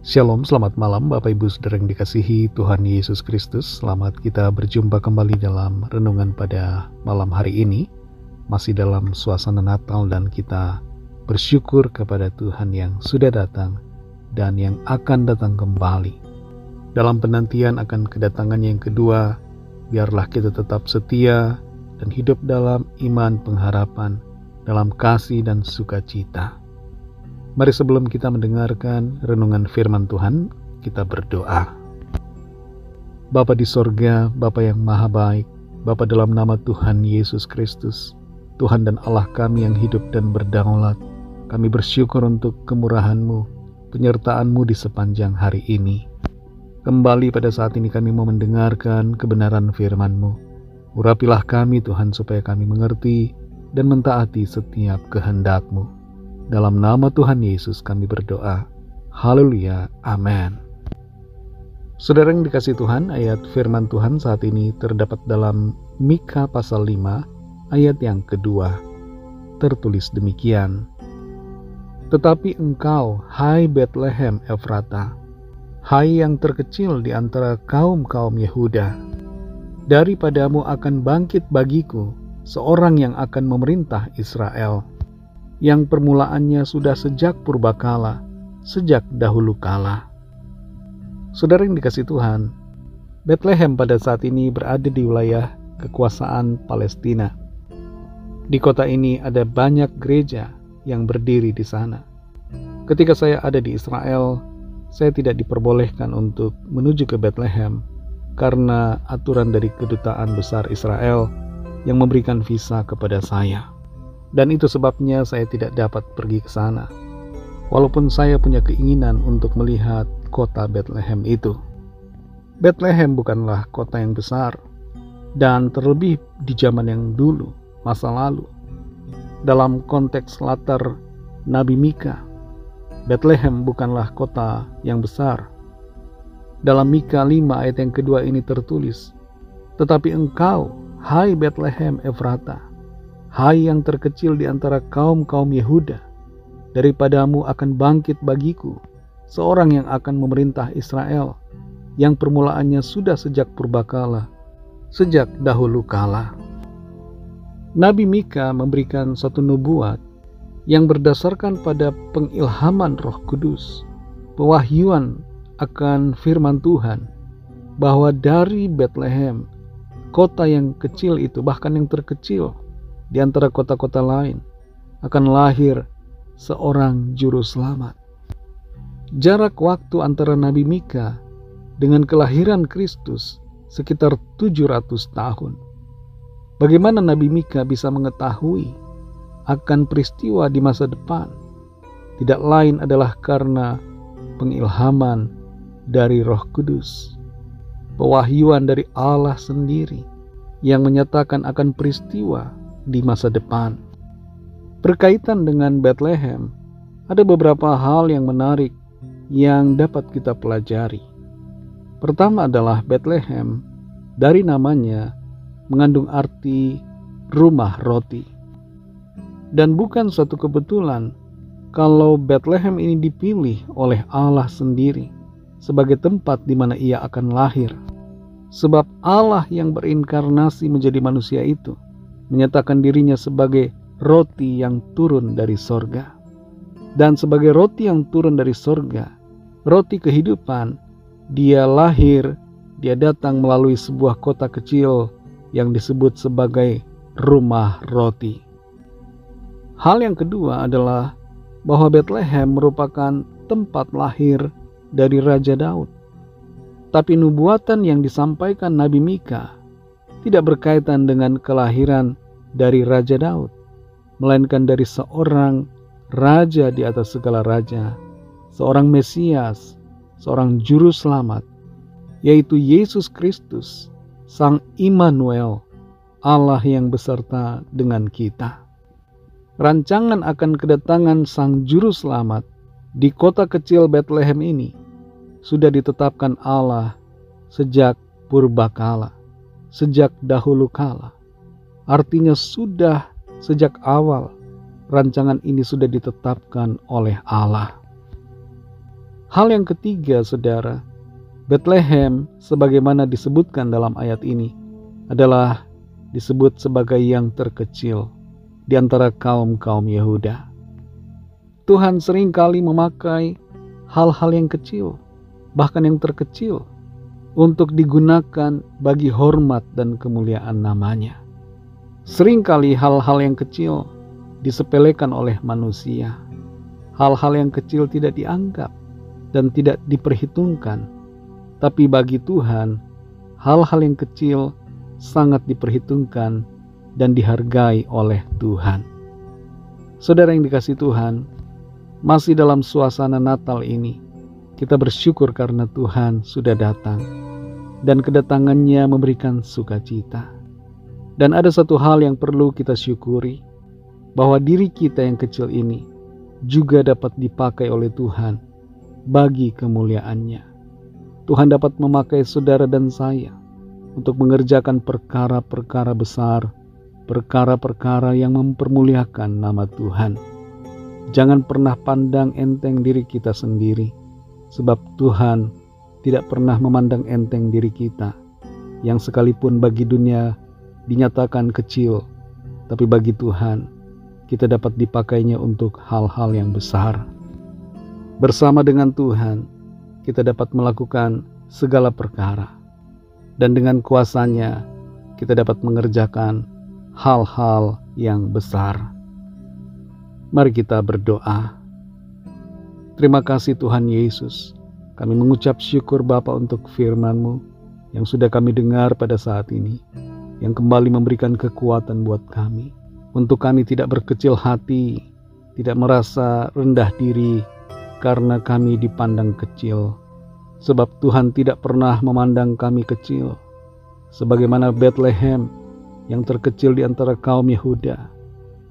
Shalom, selamat malam Bapak Ibu Saudara yang dikasihi Tuhan Yesus Kristus. Selamat kita berjumpa kembali dalam renungan pada malam hari ini. Masih dalam suasana Natal dan kita bersyukur kepada Tuhan yang sudah datang dan yang akan datang kembali. Dalam penantian akan kedatangannya yang kedua, biarlah kita tetap setia dan hidup dalam iman pengharapan, dalam kasih dan sukacita. Mari sebelum kita mendengarkan renungan firman Tuhan, kita berdoa. Bapa di sorga, Bapa yang maha baik, Bapa dalam nama Tuhan Yesus Kristus, Tuhan dan Allah kami yang hidup dan berdaulat, kami bersyukur untuk kemurahan-Mu, penyertaan-Mu di sepanjang hari ini. Kembali pada saat ini kami mau mendengarkan kebenaran firman-Mu. Urapilah kami Tuhan supaya kami mengerti dan mentaati setiap kehendak-Mu. Dalam nama Tuhan Yesus kami berdoa. Haleluya. Amin. Saudara yang dikasihi Tuhan, ayat firman Tuhan saat ini terdapat dalam Mika pasal 5 ayat yang kedua. Tertulis demikian. Tetapi engkau, hai Betlehem Efrata, hai yang terkecil di antara kaum-kaum Yehuda, daripadamu akan bangkit bagiku seorang yang akan memerintah Israel, yang permulaannya sudah sejak purbakala, sejak dahulu kala. Saudara yang dikasihi Tuhan, Betlehem pada saat ini berada di wilayah kekuasaan Palestina. Di kota ini ada banyak gereja yang berdiri di sana. Ketika saya ada di Israel, saya tidak diperbolehkan untuk menuju ke Betlehem karena aturan dari kedutaan besar Israel yang memberikan visa kepada saya. Dan itu sebabnya saya tidak dapat pergi ke sana. Walaupun saya punya keinginan untuk melihat kota Betlehem itu. Betlehem bukanlah kota yang besar. Dan terlebih di zaman yang dulu, masa lalu. Dalam konteks latar Nabi Mika, Betlehem bukanlah kota yang besar. Dalam Mika 5 ayat yang kedua ini tertulis, tetapi engkau, hai Betlehem Efrata, hai yang terkecil di antara kaum-kaum Yehuda, daripadamu akan bangkit bagiku seorang yang akan memerintah Israel, yang permulaannya sudah sejak purbakala, sejak dahulu kala. Nabi Mika memberikan satu nubuat yang berdasarkan pada pengilhaman Roh Kudus, pewahyuan akan firman Tuhan, bahwa dari Betlehem, kota yang kecil itu, bahkan yang terkecil di antara kota-kota lain, akan lahir seorang juru selamat. Jarak waktu antara Nabi Mika dengan kelahiran Kristus sekitar 700 tahun. Bagaimana Nabi Mika bisa mengetahui akan peristiwa di masa depan? Tidak lain adalah karena pengilhaman dari Roh Kudus, pewahyuan dari Allah sendiri yang menyatakan akan peristiwa di masa depan. Berkaitan dengan Betlehem, ada beberapa hal yang menarik yang dapat kita pelajari. Pertama adalah Betlehem dari namanya mengandung arti rumah roti. Dan bukan suatu kebetulan kalau Betlehem ini dipilih oleh Allah sendiri sebagai tempat di mana ia akan lahir. Sebab Allah yang berinkarnasi menjadi manusia itu menyatakan dirinya sebagai roti yang turun dari sorga. Dan sebagai roti yang turun dari sorga, roti kehidupan, dia lahir, dia datang melalui sebuah kota kecil yang disebut sebagai rumah roti. Hal yang kedua adalah bahwa Betlehem merupakan tempat lahir dari Raja Daud. Tapi nubuatan yang disampaikan Nabi Mika tidak berkaitan dengan kelahiran dari Raja Daud, melainkan dari seorang raja di atas segala raja, seorang Mesias, seorang juru selamat, yaitu Yesus Kristus, Sang Immanuel, Allah yang beserta dengan kita. Rancangan akan kedatangan Sang Juru Selamat di kota kecil Betlehem ini sudah ditetapkan Allah sejak purbakala, sejak dahulu kala. Artinya sudah sejak awal rancangan ini sudah ditetapkan oleh Allah. Hal yang ketiga, saudara, Betlehem sebagaimana disebutkan dalam ayat ini adalah disebut sebagai yang terkecil di antara kaum-kaum Yehuda. Tuhan seringkali memakai hal-hal yang kecil, bahkan yang terkecil, untuk digunakan bagi hormat dan kemuliaan namanya. Seringkali hal-hal yang kecil disepelekan oleh manusia. Hal-hal yang kecil tidak dianggap dan tidak diperhitungkan. Tapi bagi Tuhan, hal-hal yang kecil sangat diperhitungkan dan dihargai oleh Tuhan. Saudara yang dikasihi Tuhan, masih dalam suasana Natal ini, kita bersyukur karena Tuhan sudah datang dan kedatangannya memberikan sukacita. Dan ada satu hal yang perlu kita syukuri, bahwa diri kita yang kecil ini juga dapat dipakai oleh Tuhan bagi kemuliaan-Nya. Tuhan dapat memakai saudara dan saya untuk mengerjakan perkara-perkara besar, perkara-perkara yang mempermuliakan nama Tuhan. Jangan pernah pandang enteng diri kita sendiri, sebab Tuhan tidak pernah memandang enteng diri kita, yang sekalipun bagi dunia dinyatakan kecil, tapi bagi Tuhan kita dapat dipakainya untuk hal-hal yang besar. Bersama dengan Tuhan kita dapat melakukan segala perkara, dan dengan kuasa-Nya kita dapat mengerjakan hal-hal yang besar. Mari kita berdoa. Terima kasih Tuhan Yesus, kami mengucap syukur Bapa untuk firman-Mu yang sudah kami dengar pada saat ini, yang kembali memberikan kekuatan buat kami, untuk kami tidak berkecil hati, tidak merasa rendah diri karena kami dipandang kecil. Sebab Tuhan tidak pernah memandang kami kecil. Sebagaimana Betlehem yang terkecil di antara kaum Yehuda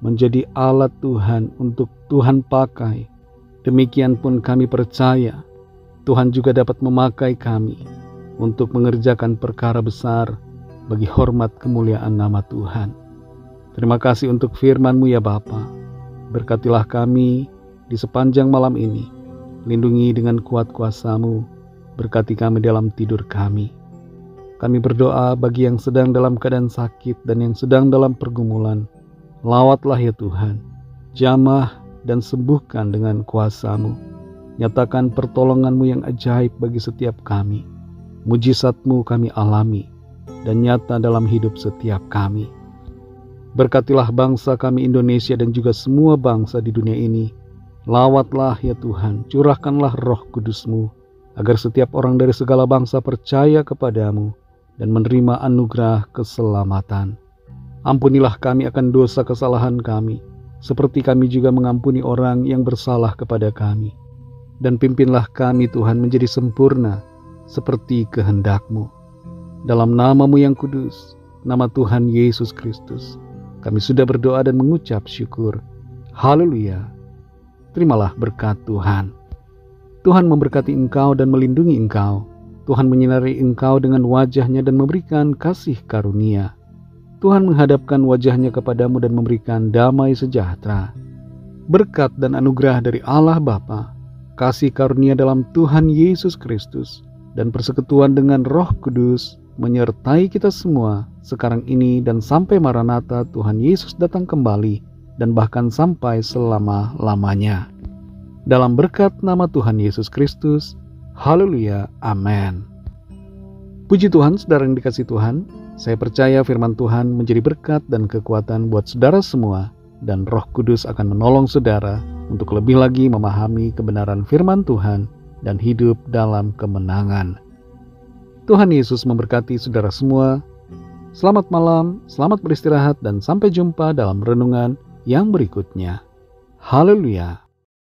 menjadi alat Tuhan untuk Tuhan pakai, demikian pun kami percaya Tuhan juga dapat memakai kami untuk mengerjakan perkara besar bagi hormat kemuliaan nama Tuhan. Terima kasih untuk firman-Mu ya Bapa. Berkatilah kami di sepanjang malam ini. Lindungi dengan kuat kuasa-Mu. Berkati kami dalam tidur kami. Kami berdoa bagi yang sedang dalam keadaan sakit dan yang sedang dalam pergumulan. Lawatlah ya Tuhan. Jamah dan sembuhkan dengan kuasa-Mu. Nyatakan pertolongan-Mu yang ajaib bagi setiap kami. Mujizat-Mu kami alami dan nyata dalam hidup setiap kami. Berkatilah bangsa kami Indonesia dan juga semua bangsa di dunia ini. Lawatlah ya Tuhan, curahkanlah Roh Kudus-Mu, agar setiap orang dari segala bangsa percaya kepadamu dan menerima anugerah keselamatan. Ampunilah kami akan dosa kesalahan kami, seperti kami juga mengampuni orang yang bersalah kepada kami. Dan pimpinlah kami Tuhan menjadi sempurna, seperti kehendak-Mu. Dalam nama-Mu yang kudus, nama Tuhan Yesus Kristus, kami sudah berdoa dan mengucap syukur. Haleluya. Terimalah berkat Tuhan. Tuhan memberkati engkau dan melindungi engkau. Tuhan menyinari engkau dengan wajah-Nya dan memberikan kasih karunia. Tuhan menghadapkan wajah-Nya kepadamu dan memberikan damai sejahtera. Berkat dan anugerah dari Allah Bapa, kasih karunia dalam Tuhan Yesus Kristus, dan persekutuan dengan Roh Kudus menyertai kita semua sekarang ini dan sampai Maranatha Tuhan Yesus datang kembali, dan bahkan sampai selama-lamanya. Dalam berkat nama Tuhan Yesus Kristus, haleluya, amin. Puji Tuhan, saudara yang dikasihi Tuhan, saya percaya firman Tuhan menjadi berkat dan kekuatan buat saudara semua, dan Roh Kudus akan menolong saudara untuk lebih lagi memahami kebenaran firman Tuhan dan hidup dalam kemenangan. Tuhan Yesus memberkati saudara semua. Selamat malam, selamat beristirahat, dan sampai jumpa dalam renungan yang berikutnya. Haleluya.